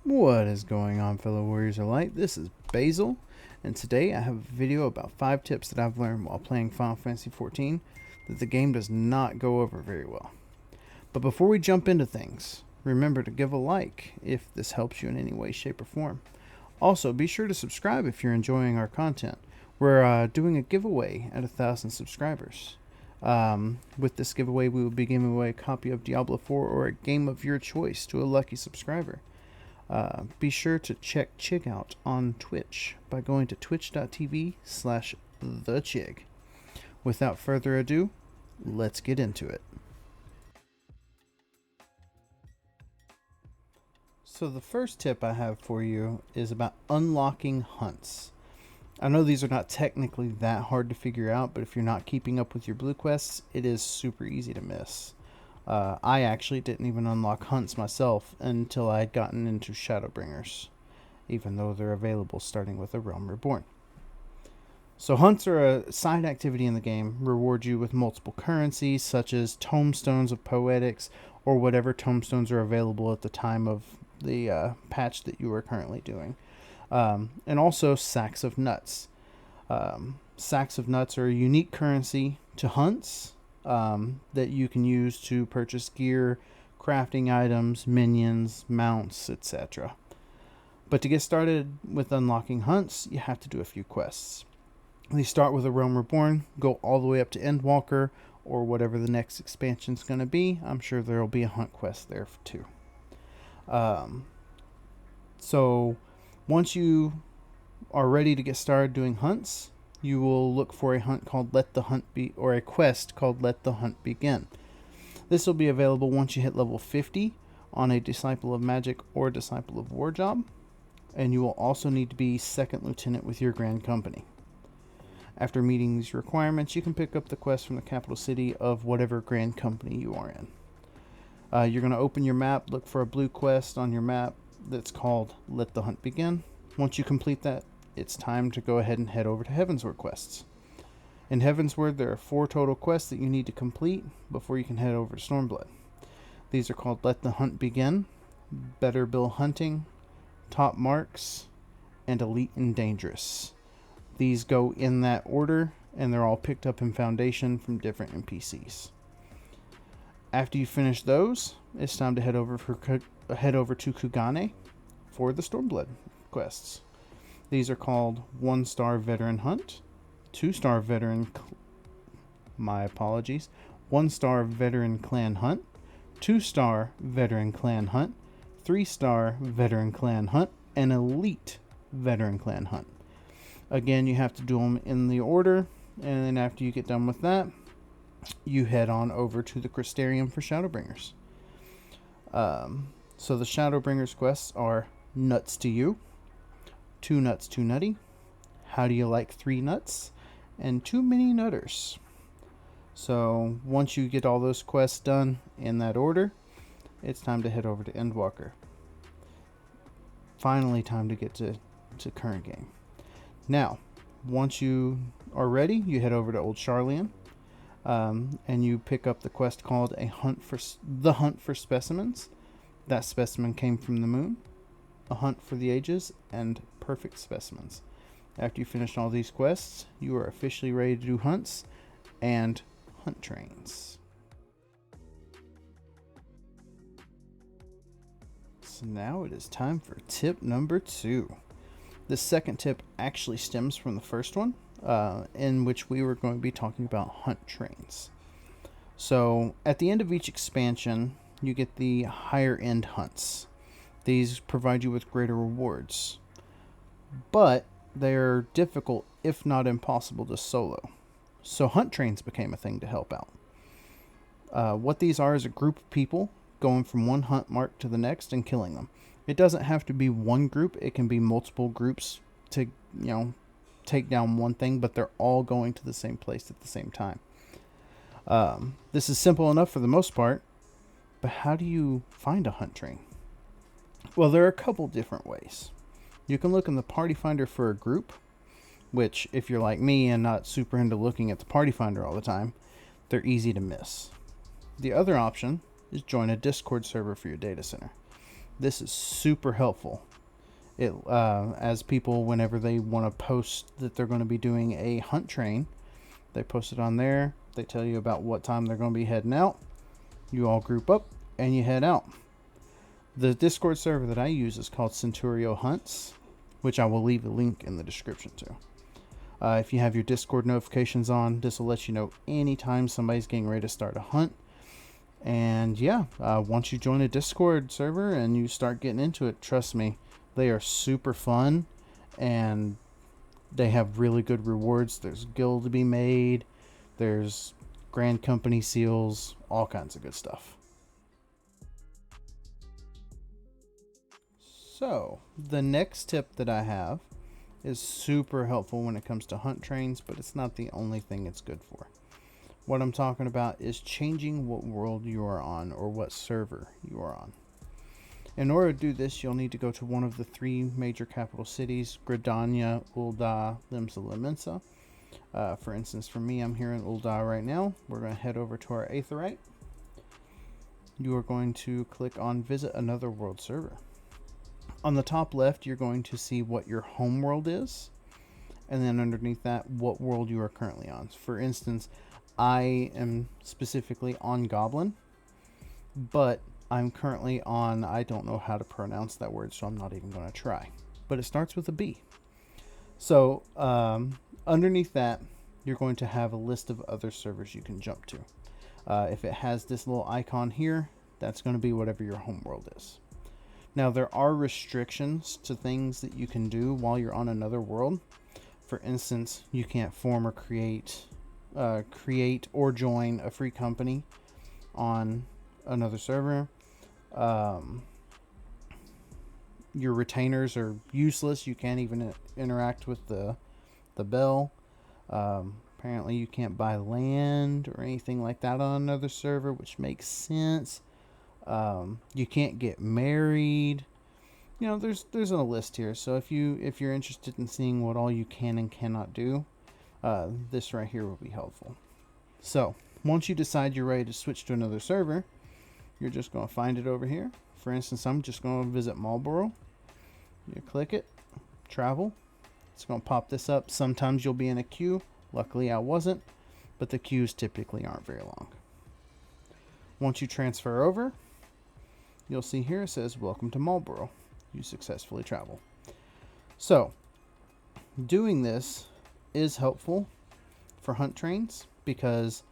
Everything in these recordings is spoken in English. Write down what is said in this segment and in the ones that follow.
What is going on, fellow warriors of light? This is Basil, and today I have a video about 5 tips that I've learned while playing Final Fantasy XIV that the game does not go over very well. But before we jump into things, remember to give a like if this helps you in any way, shape, or form. Also, be sure to subscribe if you're enjoying our content. We're doing a giveaway at 1,000 subscribers. With this giveaway, we will be giving away a copy of Diablo 4 or a game of your choice to a lucky subscriber. Be sure to check Chig out on Twitch by going to twitch.tv/thechig. Without further ado, let's get into it. So the first tip I have for you is about unlocking hunts. I know these are not technically that hard to figure out, but if you're not keeping up with your blue quests, it is super easy to miss. I actually didn't even unlock hunts myself until I had gotten into Shadowbringers, even though they're available starting with A Realm Reborn. So hunts are a side activity in the game, reward you with multiple currencies such as tomestones of poetics or whatever tomestones are available at the time of the patch that you are currently doing. And also sacks of nuts. Sacks of nuts are a unique currency to hunts that you can use to purchase gear, crafting items, minions, mounts, etc. But to get started with unlocking hunts, you have to do a few quests. They start with A Realm Reborn, go all the way up to Endwalker, or whatever the next expansion is going to be. I'm sure there will be a hunt quest there too. So once you are ready to get started doing hunts, you will look for a hunt called Let the Hunt Be, or a quest called Let the Hunt Begin. This will be available once you hit level 50 on a Disciple of Magic or Disciple of War job, and you will also need to be second lieutenant with your Grand Company. After meeting these requirements, you can pick up the quest from the capital city of whatever Grand Company you are in. You're going to open your map, look for a blue quest on your map that's called Let the Hunt Begin. Once you complete that, it's time to go ahead and head over to Heavensward quests. In Heavensward, there are 4 total quests that you need to complete before you can head over to Stormblood. These are called Let the Hunt Begin, Better Bill Hunting, Top Marks, and Elite and Dangerous. These go in that order, and they're all picked up in Foundation from different NPCs. After you finish those, it's time to head over to Kugane for the Stormblood quests. These are called 1-star Veteran Hunt, 2-star Veteran... 1-star Veteran Clan Hunt, 2-star Veteran Clan Hunt, 3-star Veteran Clan Hunt, and Elite Veteran Clan Hunt. Again, you have to do them in the order, and then after you get done with that, you head on over to the Crystarium for Shadowbringers. So the Shadowbringers quests are Nuts to You, 2 Nuts Too Nutty, How Do You Like 3 Nuts, and 2 Mini Nutters. So once you get all those quests done in that order, it's time to head over to Endwalker. Finally, time to get to current game. Now, once you are ready, you head over to Old Sharlayan, and you pick up the quest called The Hunt for Specimens. That specimen came from the moon, A Hunt for the Ages, and Perfect Specimens. After you finish all these quests, you are officially ready to do hunts and hunt trains. So now it is time for tip number 2. The second tip actually stems from the first one, in which we were going to be talking about hunt trains. So at the end of each expansion, you get the higher end hunts. These provide you with greater rewards, but they're difficult, if not impossible, to solo. So hunt trains became a thing to help out. What these are is a group of people going from one hunt mark to the next and killing them. It doesn't have to be one group. It can be multiple groups to, take down one thing, but they're all going to the same place at the same time. This is simple enough for the most part, but how do you find a hunt train? Well, there are a couple different ways. You can look in the party finder for a group, which, if you're like me and not super into looking at the party finder all the time, they're easy to miss. The other option is join a Discord server for your data center. This is super helpful. It as people, whenever they want to post that they're going to be doing a hunt train, they post it on there. They tell you about what time they're going to be heading out. You all group up and you head out. The Discord server that I use is called Centurio Hunts, which I will leave a link in the description to. If you have your Discord notifications on, this will let you know anytime somebody's getting ready to start a hunt. And yeah, once you join a Discord server and you start getting into it, trust me, they are super fun and they have really good rewards. There's guild to be made, there's Grand Company seals, all kinds of good stuff. So, the next tip that I have is super helpful when it comes to hunt trains, but it's not the only thing it's good for. What I'm talking about is changing what world you are on or what server you are on. In order to do this, you'll need to go to one of the 3 major capital cities, Gridania, Ul'dah, Limsa Lominsa. For instance, for me, I'm here in Ul'dah right now. We're going to head over to our Aetheryte. You are going to click on Visit Another World Server. On the top left, you're going to see what your home world is, and then underneath that, what world you are currently on. For instance, I am specifically on Goblin, but I'm currently on, I don't know how to pronounce that word, so I'm not even going to try. But it starts with a B. So underneath that, you're going to have a list of other servers you can jump to. If it has this little icon here, that's going to be whatever your home world is. Now, there are restrictions to things that you can do while you're on another world. For instance, you can't form or create or join a free company on another server. Your retainers are useless. You can't even interact with the bell. Apparently, you can't buy land or anything like that on another server, which makes sense. You can't get married. You know, there's a list here. So if you're interested in seeing what all you can and cannot do, this right here will be helpful. So once you decide you're ready to switch to another server, you're just going to find it over here. For instance, I'm just going to visit Marlborough. You click it, travel. It's going to pop this up. Sometimes you'll be in a queue. Luckily, I wasn't, but the queues typically aren't very long. Once you transfer over, you'll see here it says, "Welcome to Marlborough. You successfully travel." So, doing this is helpful for hunt trains because,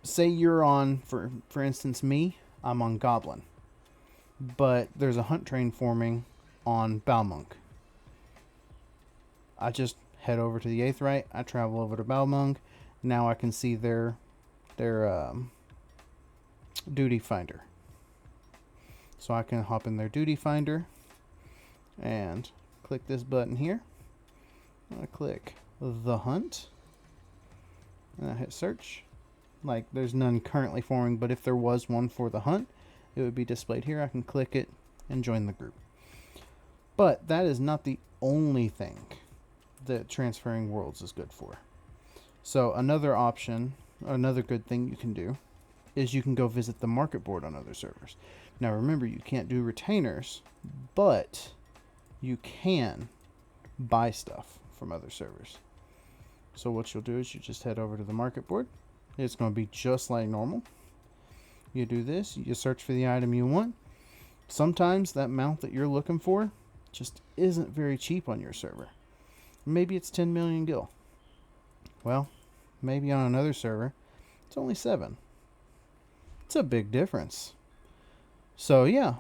say you're on, for instance, me, I'm on Goblin, but there's a hunt train forming on Balmung. I just head over to the Aetheryte. I travel over to Balmung. Now I can see their duty finder. So I can hop in their duty finder and click this button here. I click the hunt and I hit search. Like, there's none currently forming, but if there was one for the hunt, it would be displayed here. I can click it and join the group. But that is not the only thing that transferring worlds is good for. So another option, another good thing you can do is you can go visit the market board on other servers. Now remember, you can't do retainers, but you can buy stuff from other servers. So what you'll do is you just head over to the market board. It's going to be just like normal. You do this, you search for the item you want. Sometimes that mount that you're looking for just isn't very cheap on your server. Maybe it's 10 million gil. Well, maybe on another server, it's only 7. It's a big difference. So yeah,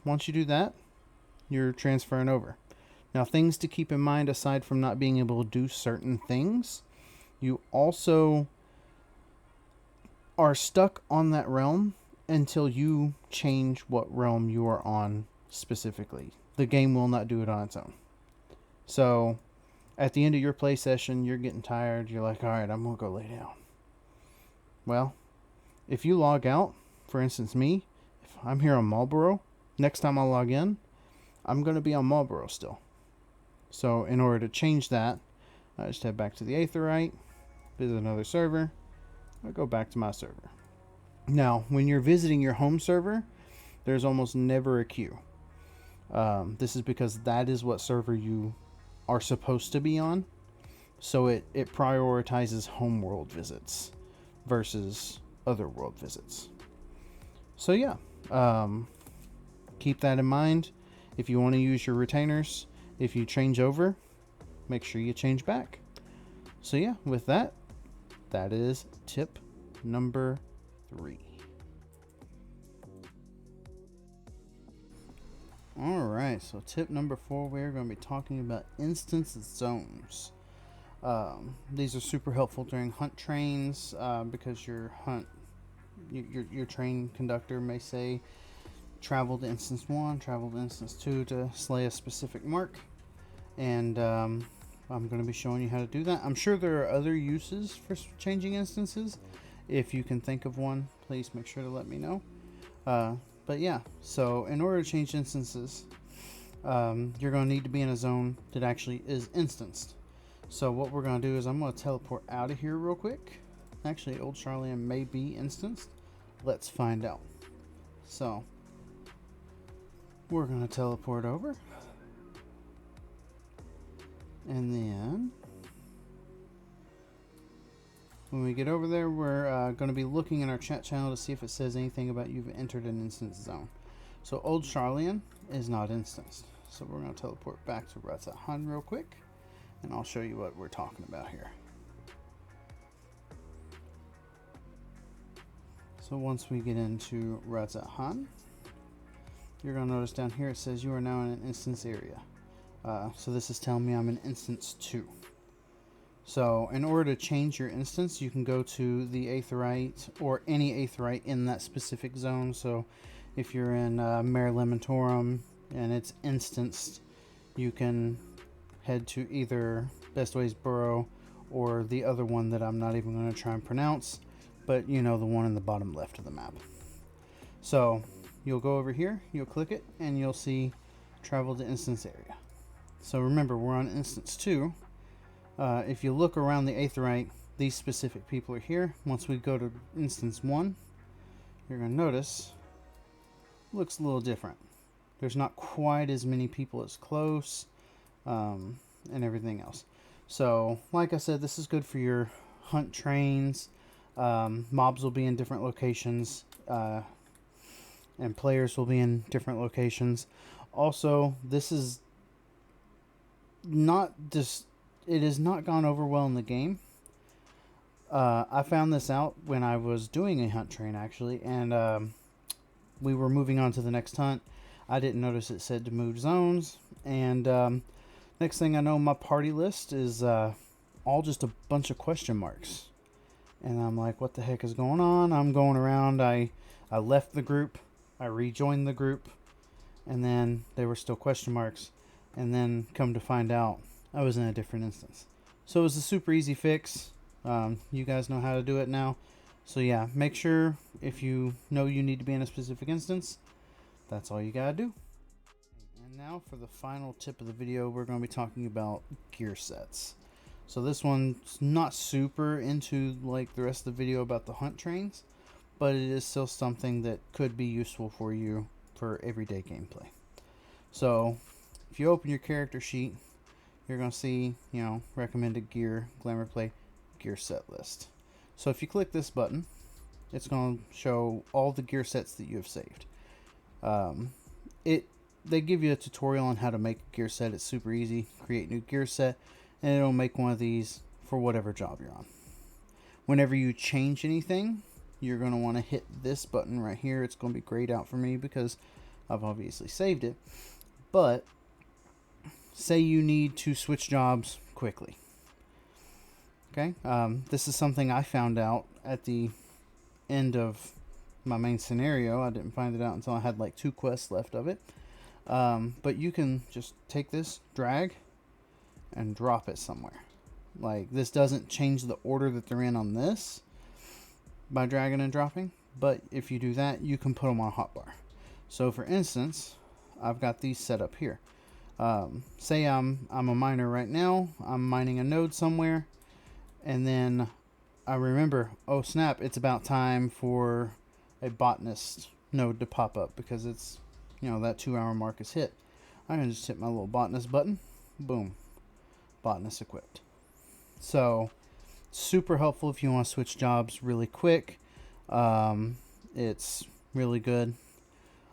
once you do that, you're transferring over. Now, things to keep in mind aside from not being able to do certain things, you also are stuck on that realm until you change what realm you are on specifically. The game will not do it on its own. So at the end of your play session, you're getting tired. You're like, all right, I'm going to go lay down. Well, if you log out, for instance, me, if I'm here on Marlborough, next time I log in, I'm going to be on Marlborough still. So in order to change that, I just head back to the Aetheryte, visit another server, I go back to my server. Now, when you're visiting your home server, there's almost never a queue. This is because that is what server you are supposed to be on. So it prioritizes homeworld visits versus other world visits. So yeah, keep that in mind. If you want to use your retainers, if you change over, make sure you change back. So yeah, with that, that is tip number 3. Alright, so tip number 4, we're going to be talking about instance zones. These are super helpful during hunt trains because your train conductor may say travel to instance 1, travel to instance 2 to slay a specific mark. And I'm going to be showing you how to do that. I'm sure there are other uses for changing instances. If you can think of one, please make sure to let me know. But yeah, so in order to change instances, you're going to need to be in a zone that actually is instanced. So what we're going to do is I'm going to teleport out of here real quick. Actually, Old Charlian may be instanced. Let's find out. So we're going to teleport over. And then when we get over there, we're going to be looking in our chat channel to see if it says anything about you've entered an instance zone. So Old Charlian is not instanced. So we're going to teleport back to Ratzat Han real quick, and I'll show you what we're talking about here. So once we get into Ratzat Han, you're going to notice down here it says you are now in an instance area. So this is telling me I'm in instance 2. So in order to change your instance, you can go to the Aetheryte or any Aetheryte in that specific zone. So if you're in Mare Lamentorum and it's instanced, you can head to either Bestways Burrow or the other one that I'm not even going to try and pronounce, but you know, the one in the bottom left of the map. So you'll go over here, you'll click it, and you'll see travel to instance area. So remember, we're on instance 2. If you look around the Aetheryte, these specific people are here. Once we go to instance 1, you're going to notice it looks a little different. There's not quite as many people as close, and everything else. So like I said, this is good for your hunt trains. Mobs will be in different locations, and players will be in different locations. Also, this is not just, it has not gone over well in the game. I found this out when I was doing a hunt train, actually, and we were moving on to the next hunt. I didn't notice it said to move zones, and next thing I know, my party list is all just a bunch of question marks. And I'm like, what the heck is going on? I'm going around. I left the group. I rejoined the group. And then there were still question marks. And then come to find out, I was in a different instance. So it was a super easy fix. You guys know how to do it now. So yeah, make sure if you know you need to be in a specific instance, that's all you gotta do. And now for the final tip of the video, we're going to be talking about gear sets. So this one's not super into like the rest of the video about the hunt trains, but it is still something that could be useful for you for everyday gameplay. So if you open your character sheet, you're going to see, you know, recommended gear, Glamour Play, gear set list. So if you click this button, it's going to show all the gear sets that you have saved. They give you a tutorial on how to make a gear set. It's super easy. Create new gear set, and it'll make one of these for whatever job you're on. Whenever you change anything, you're going to want to hit this button right here. It's going to be grayed out for me because I've obviously saved it. But say you need to switch jobs quickly. Okay, this is something I found out at the end of my main scenario. I didn't find it out until I had like 2 quests left of it. But you can just take this, drag, and drop it somewhere. Like, this doesn't change the order that they're in on this by dragging and dropping, but if you do that, you can put them on a hotbar. So for instance, I've got these set up here. Say I'm a miner right now. I'm mining a node somewhere, and then I remember, oh snap, it's about time for a botanist node to pop up because it's, that 2-hour mark is hit. I can just hit my little botanist button. Boom. Botanist equipped. So, super helpful if you want to switch jobs really quick. It's really good.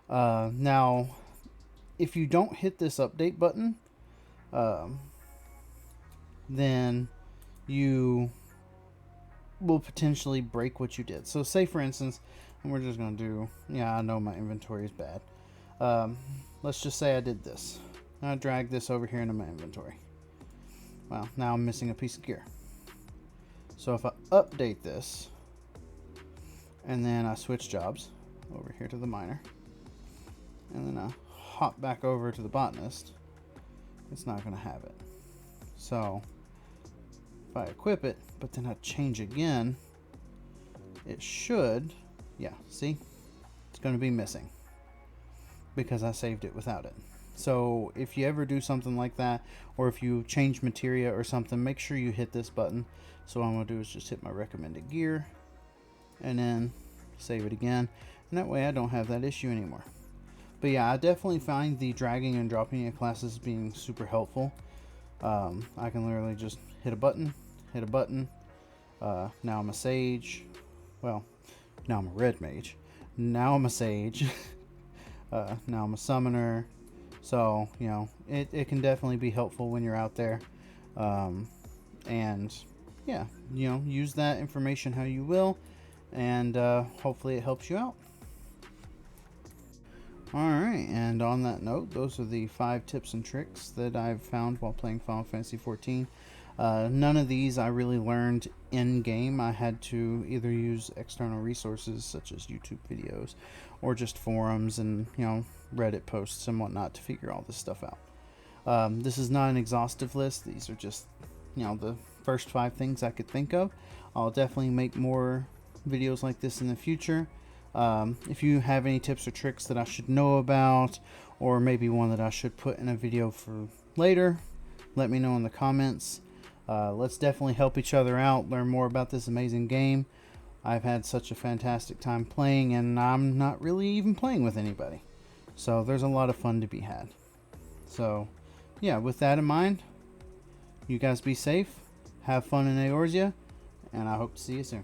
Now, if you don't hit this update button, then you will potentially break what you did. So say, for instance, and we're just going to do, I know my inventory is bad. Let's just say I did this. I drag this over here into my inventory. Well, now I'm missing a piece of gear. So if I update this, and then I switch jobs over here to the miner, and then I hop back over to the botanist, it's not going to have it. So if I equip it, but then I change again, it should, see, it's going to be missing because I saved it without it. So if you ever do something like that, or if you change materia or something, make sure you hit this button. So what I'm going to do is just hit my recommended gear and then save it again, and that way I don't have that issue anymore. But yeah, I definitely find the dragging and dropping of classes being super helpful. I can literally just hit a button. Now I'm a sage. Well, now I'm a red mage. Now I'm a sage. Now I'm a summoner. So, it can definitely be helpful when you're out there. And yeah, use that information how you will. And hopefully it helps you out. Alright, and on that note, those are the 5 tips and tricks that I've found while playing Final Fantasy XIV. None of these I really learned in-game. I had to either use external resources such as YouTube videos or just forums and, Reddit posts and whatnot to figure all this stuff out. This is not an exhaustive list. These are just, the first 5 things I could think of. I'll definitely make more videos like this in the future. If you have any tips or tricks that I should know about, or maybe one that I should put in a video for later, let me know in the comments. Let's definitely help each other out, learn more about this amazing game. I've had such a fantastic time playing, and I'm not really even playing with anybody. So there's a lot of fun to be had. So yeah, with that in mind, you guys be safe, have fun in Eorzea, and I hope to see you soon.